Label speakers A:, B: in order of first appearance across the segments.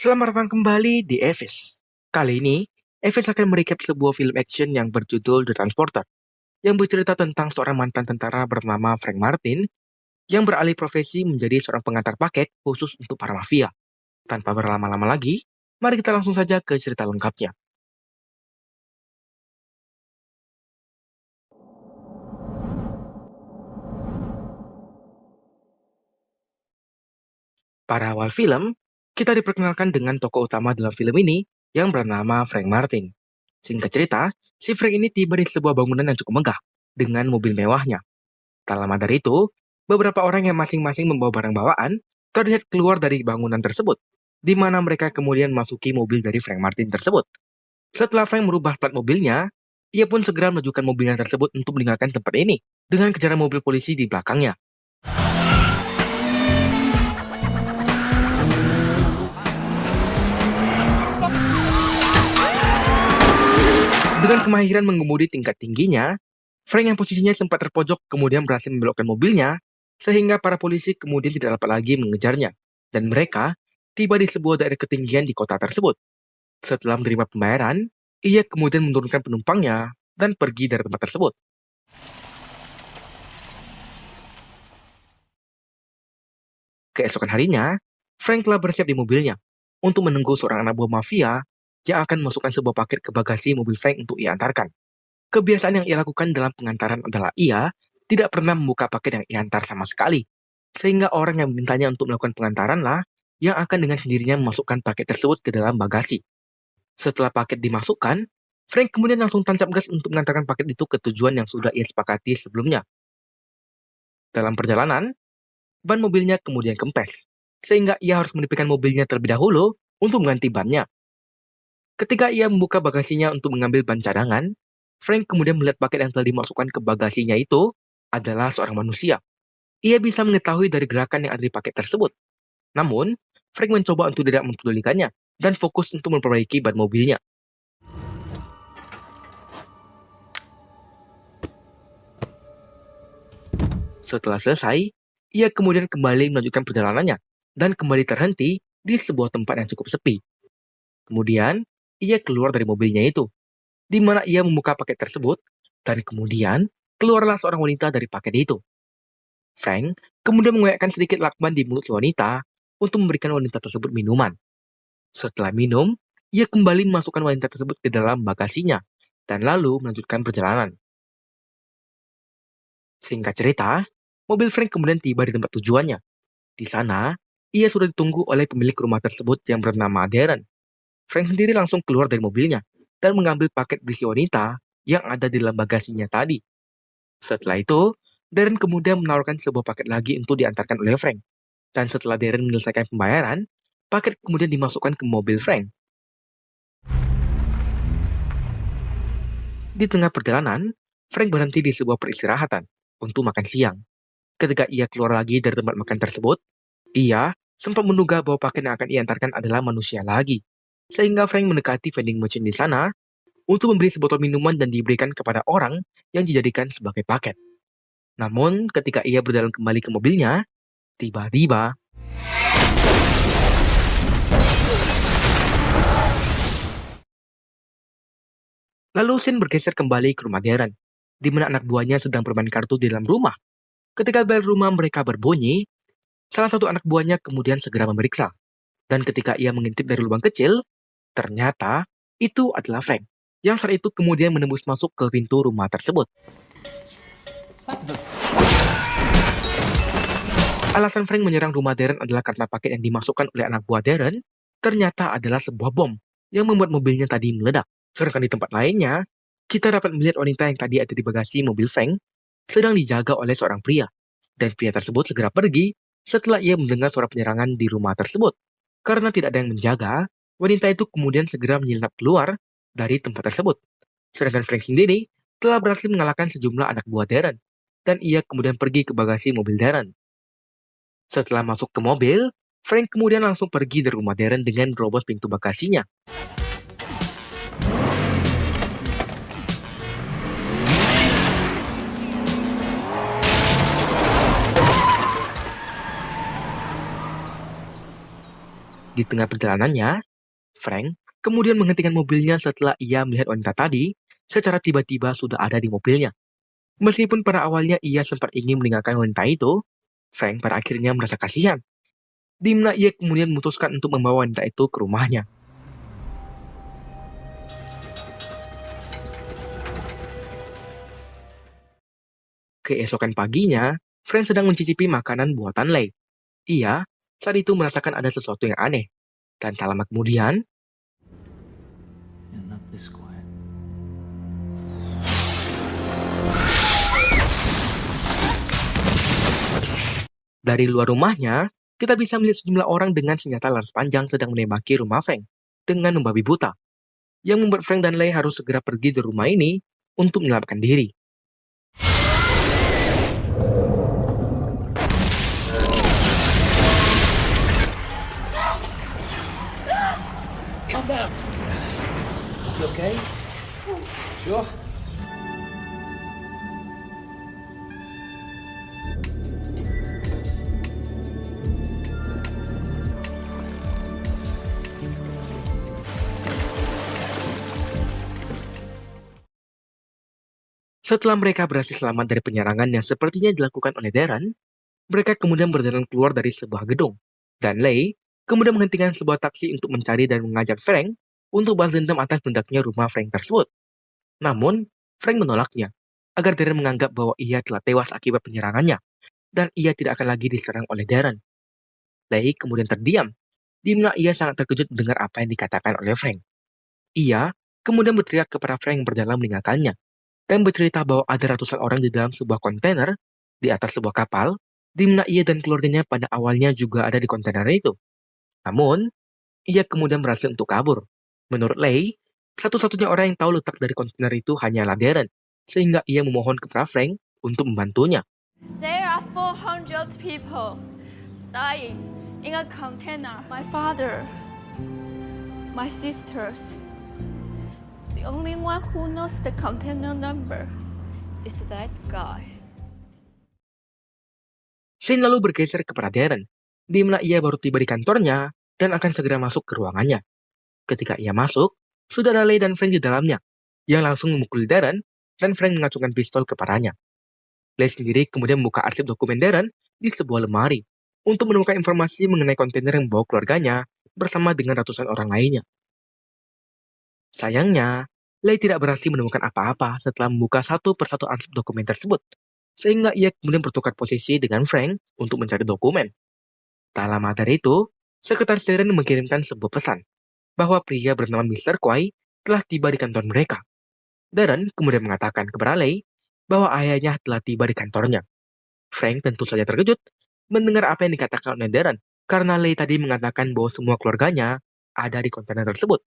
A: Selamat datang kembali di Evis. Kali ini, Evis akan merecap sebuah film action yang berjudul The Transporter, yang bercerita tentang seorang mantan tentara bernama Frank Martin yang beralih profesi menjadi seorang pengantar paket khusus untuk para mafia. Tanpa berlama-lama lagi, mari kita langsung saja ke cerita lengkapnya. Pada awal film, kita diperkenalkan dengan tokoh utama dalam film ini yang bernama Frank Martin. Singkat cerita, si Frank ini tiba di sebuah bangunan yang cukup megah dengan mobil mewahnya. Tak lama dari itu, beberapa orang yang masing-masing membawa barang bawaan terlihat keluar dari bangunan tersebut, di mana mereka kemudian masuki mobil dari Frank Martin tersebut. Setelah Frank merubah plat mobilnya, ia pun segera menunjukkan mobilnya tersebut untuk meninggalkan tempat ini dengan kejaran mobil polisi di belakangnya. Dengan kemahiran mengemudi tingkat tingginya, Frank yang posisinya sempat terpojok kemudian berhasil membelokkan mobilnya, sehingga para polisi kemudian tidak dapat lagi mengejarnya, dan mereka tiba di sebuah daerah ketinggian di kota tersebut. Setelah menerima pembayaran, ia kemudian menurunkan penumpangnya dan pergi dari tempat tersebut. Keesokan harinya, Frank telah bersiap di mobilnya untuk menunggu seorang anak buah mafia yang akan memasukkan sebuah paket ke bagasi mobil Frank untuk ia antarkan. Kebiasaan yang ia lakukan dalam pengantaran adalah ia tidak pernah membuka paket yang ia antar sama sekali, sehingga orang yang memintanya untuk melakukan pengantaran lah yang akan dengan sendirinya memasukkan paket tersebut ke dalam bagasi. Setelah paket dimasukkan, Frank kemudian langsung tancap gas untuk mengantarkan paket itu ke tujuan yang sudah ia sepakati sebelumnya. Dalam perjalanan, ban mobilnya kemudian kempes, sehingga ia harus menipihkan mobilnya terlebih dahulu untuk mengganti bannya. Ketika ia membuka bagasinya untuk mengambil ban cadangan, Frank kemudian melihat paket yang telah dimasukkan ke bagasinya itu adalah seorang manusia. Ia bisa mengetahui dari gerakan yang ada di paket tersebut. Namun, Frank mencoba untuk tidak mempedulikannya dan fokus untuk memperbaiki ban mobilnya. Setelah selesai, ia kemudian kembali melanjutkan perjalanannya dan kembali terhenti di sebuah tempat yang cukup sepi. Kemudian, ia keluar dari mobilnya itu, di mana ia membuka paket tersebut, dan kemudian keluarlah seorang wanita dari paket itu. Frank kemudian mengoyakkan sedikit lakban di mulut si wanita untuk memberikan wanita tersebut minuman. Setelah minum, ia kembali memasukkan wanita tersebut ke dalam bagasinya, dan lalu melanjutkan perjalanan. Singkat cerita, mobil Frank kemudian tiba di tempat tujuannya. Di sana, ia sudah ditunggu oleh pemilik rumah tersebut yang bernama Darren. Frank sendiri langsung keluar dari mobilnya dan mengambil paket berisi wanita yang ada di dalam bagasinya tadi. Setelah itu, Darren kemudian menawarkan sebuah paket lagi untuk diantarkan oleh Frank. Dan setelah Darren menyelesaikan pembayaran, paket kemudian dimasukkan ke mobil Frank. Di tengah perjalanan, Frank berhenti di sebuah peristirahatan untuk makan siang. Ketika ia keluar lagi dari tempat makan tersebut, ia sempat menduga bahwa paket yang akan ia antarkan adalah manusia lagi. Sehingga Frank mendekati vending machine di sana untuk membeli sebotol minuman dan diberikan kepada orang yang dijadikan sebagai paket. Namun, ketika ia berjalan kembali ke mobilnya, tiba-tiba lalu scene bergeser kembali ke rumah Darren, di mana anak buahnya sedang bermain kartu di dalam rumah. Ketika bel rumah mereka berbunyi, salah satu anak buahnya kemudian segera memeriksa. Dan ketika ia mengintip dari lubang kecil, ternyata itu adalah Frank, yang saat itu kemudian menembus masuk ke pintu rumah tersebut. Alasan Frank menyerang rumah Darren adalah karena paket yang dimasukkan oleh anak buah Darren ternyata adalah sebuah bom yang membuat mobilnya tadi meledak. Sedangkan di tempat lainnya, kita dapat melihat wanita yang tadi ada di bagasi mobil Frank sedang dijaga oleh seorang pria. Dan pria tersebut segera pergi setelah ia mendengar suara penyerangan di rumah tersebut. Karena tidak ada yang menjaga, wanita itu kemudian segera menyelinap keluar dari tempat tersebut. Sedangkan Frank sendiri telah berhasil mengalahkan sejumlah anak buah Darren, dan ia kemudian pergi ke bagasi mobil Darren. Setelah masuk ke mobil, Frank kemudian langsung pergi dari rumah Darren dengan merobos pintu bagasinya. Di Di tengah perjalanannya, Frank kemudian menghentikan mobilnya setelah ia melihat wanita tadi secara tiba-tiba sudah ada di mobilnya. Meskipun pada awalnya ia sempat ingin meninggalkan wanita itu, Frank pada akhirnya merasa kasihan. Di mana ia kemudian memutuskan untuk membawa wanita itu ke rumahnya. Keesokan paginya, Frank sedang mencicipi makanan buatan Lei. Ia saat itu merasakan ada sesuatu yang aneh. Dan tak lama kemudian,
B: Yeah, not this quiet.
A: dari luar rumahnya, kita bisa melihat sejumlah orang dengan senjata laras panjang sedang menembaki rumah Frank dengan membabi buta, yang membuat Frank dan Lei harus segera pergi dari rumah ini untuk menyelamatkan diri.
B: Calm down. You okay? Sure?
A: Setelah mereka berhasil selamat dari penyerangan yang sepertinya dilakukan oleh Darren, mereka kemudian berjalan keluar dari sebuah gedung. Dan Lei kemudian menghentikan sebuah taksi untuk mencari dan mengajak Frank untuk balas dendam atas meledaknya rumah Frank tersebut. Namun, Frank menolaknya, agar Darren menganggap bahwa ia telah tewas akibat penyerangannya, dan ia tidak akan lagi diserang oleh Darren. Lei kemudian terdiam, di mana ia sangat terkejut mendengar apa yang dikatakan oleh Frank. Ia kemudian berteriak kepada Frank yang berjalan meninggalkannya, dan bercerita bahwa ada ratusan orang di dalam sebuah kontainer di atas sebuah kapal, di mana ia dan keluarganya pada awalnya juga ada di kontainer itu. Namun, ia kemudian berhasil untuk kabur. Menurut Lei, satu-satunya orang yang tahu letak dari kontainer itu hanyalah Darren, sehingga ia memohon kepada Frank untuk membantunya.
C: There are 400 people dying in a container. My father, my sisters. The only one who knows the container number is that guy.
A: Shane lalu bergeser kepada Darren, di mana ia baru tiba di kantornya dan akan segera masuk ke ruangannya. Ketika ia masuk, sudah ada Lei dan Frank di dalamnya, yang langsung memukuli Darren dan Frank mengacungkan pistol kepadanya. Lei sendiri kemudian membuka arsip dokumen Darren di sebuah lemari untuk menemukan informasi mengenai kontainer yang membawa keluarganya bersama dengan ratusan orang lainnya. Sayangnya, Lei tidak berhasil menemukan apa-apa setelah membuka satu persatu arsip dokumen tersebut, sehingga ia kemudian bertukar posisi dengan Frank untuk mencari dokumen. Tak lama dari itu, sekretaris Darren mengirimkan sebuah pesan bahwa pria bernama Mr. Kwai telah tiba di kantor mereka. Darren kemudian mengatakan kepada Lei bahwa ayahnya telah tiba di kantornya. Frank tentu saja terkejut mendengar apa yang dikatakan oleh Darren, karena Lei tadi mengatakan bahwa semua keluarganya ada di kontainer tersebut.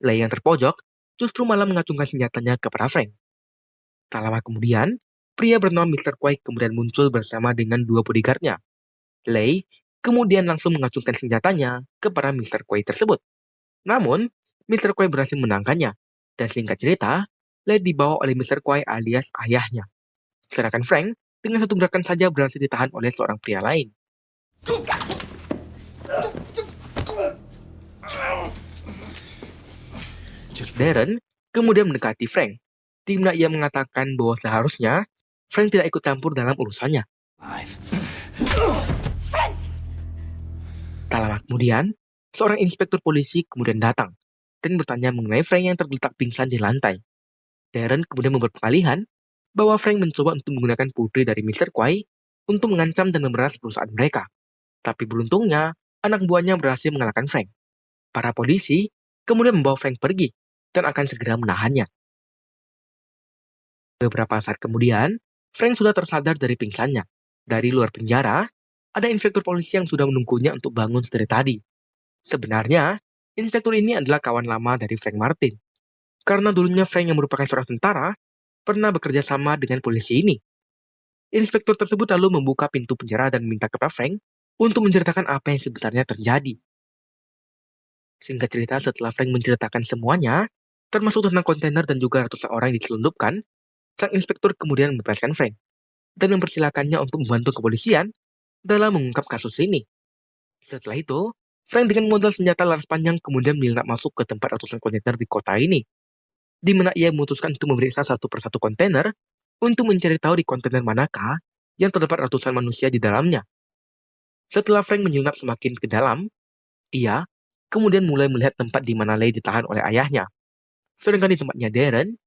A: Lei yang terpojok justru malah mengacungkan senjatanya kepada Frank. Tak lama kemudian, pria bernama Mr. Kwai kemudian muncul bersama dengan dua bodyguardnya. Lei kemudian langsung mengacungkan senjatanya kepada Mr. Kwai tersebut. Namun, Mr. Kwai berhasil menangkannya, dan singkat cerita, Lei dibawa oleh Mr. Kwai alias ayahnya. Sedangkan Frank dengan satu gerakan saja berhasil ditahan oleh seorang pria lain. Darren kemudian mendekati Frank, di mana ia mengatakan bahwa seharusnya Frank tidak ikut campur dalam urusannya. Tak lama kemudian, seorang inspektur polisi kemudian datang dan bertanya mengenai Frank yang tergeletak pingsan di lantai. Darren kemudian membuat pengalihan bahwa Frank mencoba untuk menggunakan putri dari Mr. Kwai untuk mengancam dan memeras perusahaan mereka. Tapi beruntungnya, anak buahnya berhasil mengalahkan Frank. Para polisi kemudian membawa Frank pergi dan akan segera menahannya. Beberapa saat kemudian, Frank sudah tersadar dari pingsannya. Dari luar penjara, ada inspektur polisi yang sudah menunggunya untuk bangun dari tadi. Sebenarnya, inspektur ini adalah kawan lama dari Frank Martin. Karena dulunya Frank yang merupakan seorang tentara, pernah bekerja sama dengan polisi ini. Inspektur tersebut lalu membuka pintu penjara dan meminta kepada Frank untuk menceritakan apa yang sebenarnya terjadi. Singkat cerita, setelah Frank menceritakan semuanya, termasuk tentang kontainer dan juga ratusan orang yang diselundupkan, sang inspektur kemudian membebaskan Frank dan mempersilakannya untuk membantu kepolisian dalam mengungkap kasus ini. Setelah itu, Frank dengan modal senjata laras panjang kemudian menyelinap masuk ke tempat ratusan kontainer di kota ini, di mana ia memutuskan untuk memeriksa satu persatu kontainer untuk mencari tahu di kontainer manakah yang terdapat ratusan manusia di dalamnya. Setelah Frank menyelinap semakin ke dalam, ia kemudian mulai melihat tempat di mana Leigh ditahan oleh ayahnya. Sedangkan di tempatnya Darren,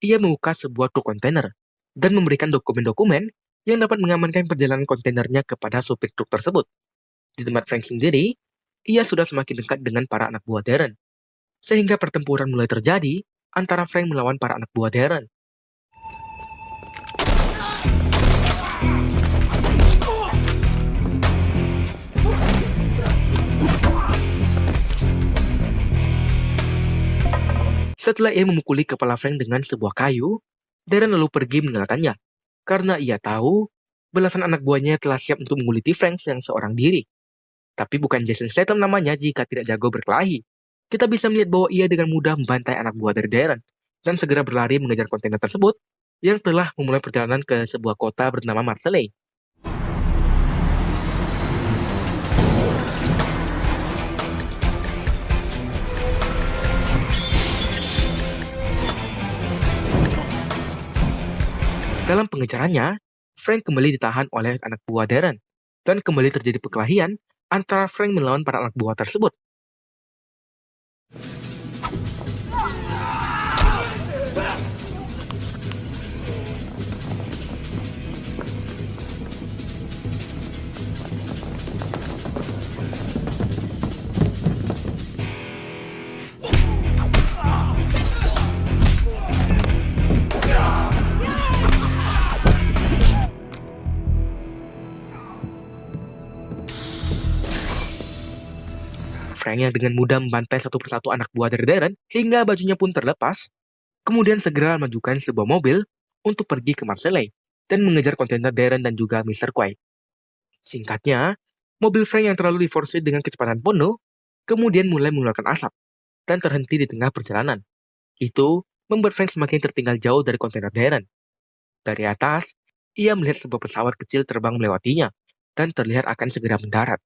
A: ia membuka sebuah truk kontainer dan memberikan dokumen-dokumen yang dapat mengamankan perjalanan kontainernya kepada supir truk tersebut. Di tempat Frank sendiri, ia sudah semakin dekat dengan para anak buah Darren, sehingga pertempuran mulai terjadi antara Frank melawan para anak buah Darren. Setelah ia memukuli kepala Frank dengan sebuah kayu, Darren lalu pergi meninggalkannya, karena ia tahu belasan anak buahnya telah siap untuk menguliti Frank yang seorang diri. Tapi bukan Jason Statham namanya jika tidak jago berkelahi. Kita bisa melihat bahwa ia dengan mudah membantai anak buah dari Darren, dan segera berlari mengejar kontainer tersebut, yang telah memulai perjalanan ke sebuah kota bernama Marseille. Dalam pengejarannya, Frank kembali ditahan oleh anak buah Darren, dan kembali terjadi perkelahian antara Frank melawan para anak buah tersebut. Frank yang dengan mudah membantai satu persatu anak buah dari Darren hingga bajunya pun terlepas, kemudian segera memajukan sebuah mobil untuk pergi ke Marseille dan mengejar kontainer Darren dan juga Mr. Quay. Singkatnya, mobil Frank yang terlalu diforsir dengan kecepatan penuh kemudian mulai mengeluarkan asap dan terhenti di tengah perjalanan. Itu membuat Frank semakin tertinggal jauh dari kontainer Darren. Dari atas, ia melihat sebuah pesawat kecil terbang melewatinya dan terlihat akan segera mendarat.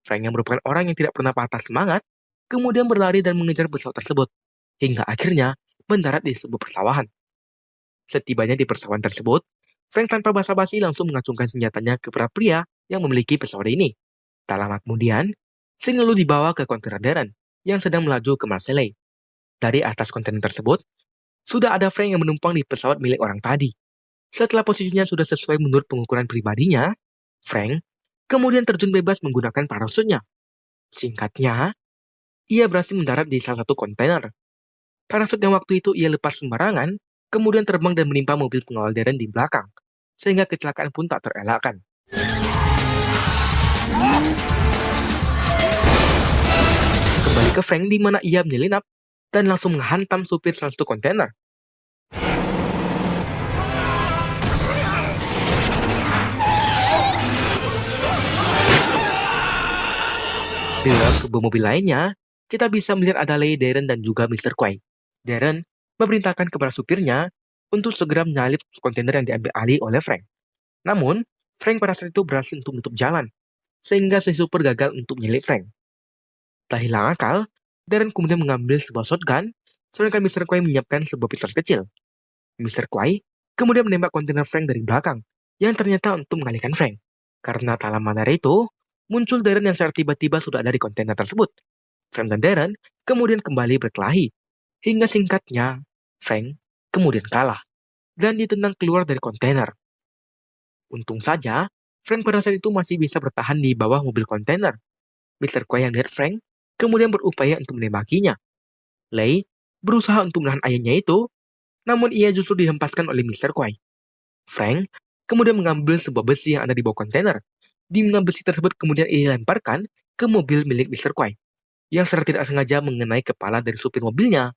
A: Frank yang merupakan orang yang tidak pernah patah semangat, kemudian berlari dan mengejar pesawat tersebut, hingga akhirnya mendarat di sebuah persawahan. Setibanya di persawahan tersebut, Frank tanpa basa-basi langsung mengacungkan senjatanya kepada pria yang memiliki pesawat ini. Tak lama kemudian, Sing lalu dibawa ke kontainer Darren yang sedang melaju ke Marseille. Dari atas kontainer tersebut, sudah ada Frank yang menumpang di pesawat milik orang tadi. Setelah posisinya sudah sesuai menurut pengukuran pribadinya, Frank kemudian terjun bebas menggunakan parasutnya. Singkatnya, ia berhasil mendarat di salah satu kontainer. Parasut yang waktu itu ia lepas sembarangan, kemudian terbang dan menimpa mobil pengawal Darren di belakang, sehingga kecelakaan pun tak terelakkan. Kembali ke Frank di mana ia menyelinap dan langsung menghantam supir salah satu kontainer. Di dalam sebuah mobil lainnya, kita bisa melihat ada Leigh, Darren, dan juga Mr. Quay. Darren memerintahkan kepada supirnya untuk segera menyalip kontainer yang diambil alih oleh Frank. Namun, Frank pada saat itu berhasil untuk menutup jalan, sehingga si super gagal untuk menyalip Frank. Tak hilang akal, Darren kemudian mengambil sebuah shotgun, sedangkan Mr. Quay menyiapkan sebuah pistol kecil. Mr. Quay kemudian menembak kontainer Frank dari belakang, yang ternyata untuk mengalihkan Frank. Karena tak lama dari itu, muncul Darren yang secara tiba-tiba sudah ada di kontainer tersebut. Frank dan Darren kemudian kembali berkelahi, hingga singkatnya, Frank kemudian kalah, dan ditendang keluar dari kontainer. Untung saja, Frank pada saat itu masih bisa bertahan di bawah mobil kontainer. Mr. Quay yang melihat Frank kemudian berupaya untuk menembakinya. Leigh berusaha untuk menahan ayahnya itu, namun ia justru dihempaskan oleh Mr. Quay. Frank kemudian mengambil sebuah besi yang ada di bawah kontainer, di mana besi tersebut kemudian ia lemparkan ke mobil milik Mr. Quay, yang secara tidak sengaja mengenai kepala dari supir mobilnya,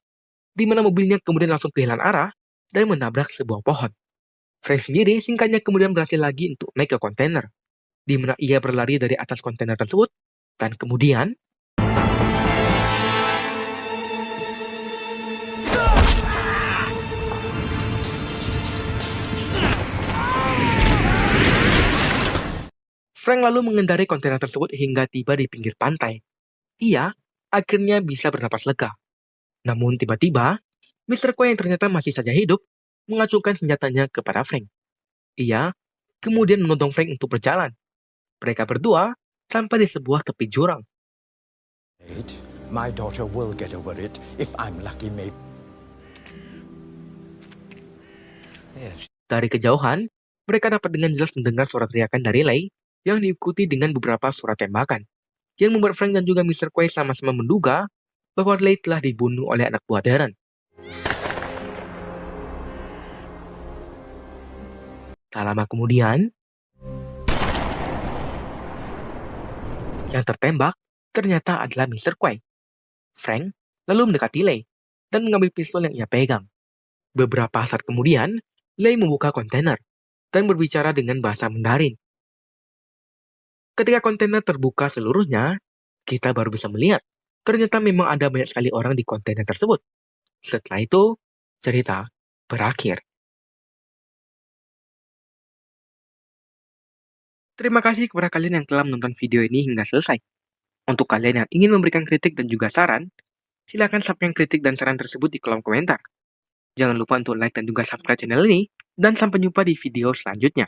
A: di mana mobilnya kemudian langsung kehilangan arah dan menabrak sebuah pohon. Frank sendiri singkatnya kemudian berhasil lagi untuk naik ke kontainer, di mana ia berlari dari atas kontainer tersebut, dan kemudian Frank lalu mengendarai kontainer tersebut hingga tiba di pinggir pantai, ia akhirnya bisa bernapas lega. Namun tiba-tiba, Mr. Quay yang ternyata masih saja hidup mengacungkan senjatanya kepada Frank. Ia kemudian menuntun Frank untuk berjalan. Mereka berdua sampai di sebuah tepi jurang.
D: My daughter will get over it if I'm lucky, maybe.
A: Dari kejauhan, mereka dapat dengan jelas mendengar suara teriakan dari Lei yang diikuti dengan beberapa suara tembakan, yang membuat Frank dan juga Mr. Quay sama-sama menduga bahwa Lei telah dibunuh oleh anak buah Darren. Tak lama kemudian, yang tertembak ternyata adalah Mr. Quay. Frank lalu mendekati Lei dan mengambil pistol yang ia pegang. Beberapa saat kemudian, Lei membuka kontainer dan berbicara dengan bahasa Mandarin. Ketika kontainer terbuka seluruhnya, kita baru bisa melihat ternyata memang ada banyak sekali orang di kontainer tersebut. Setelah itu, cerita berakhir. Terima kasih kepada kalian yang telah menonton video ini hingga selesai. Untuk kalian yang ingin memberikan kritik dan juga saran, silakan sampaikan kritik dan saran tersebut di kolom komentar. Jangan lupa untuk like dan juga subscribe channel ini, dan sampai jumpa di video selanjutnya.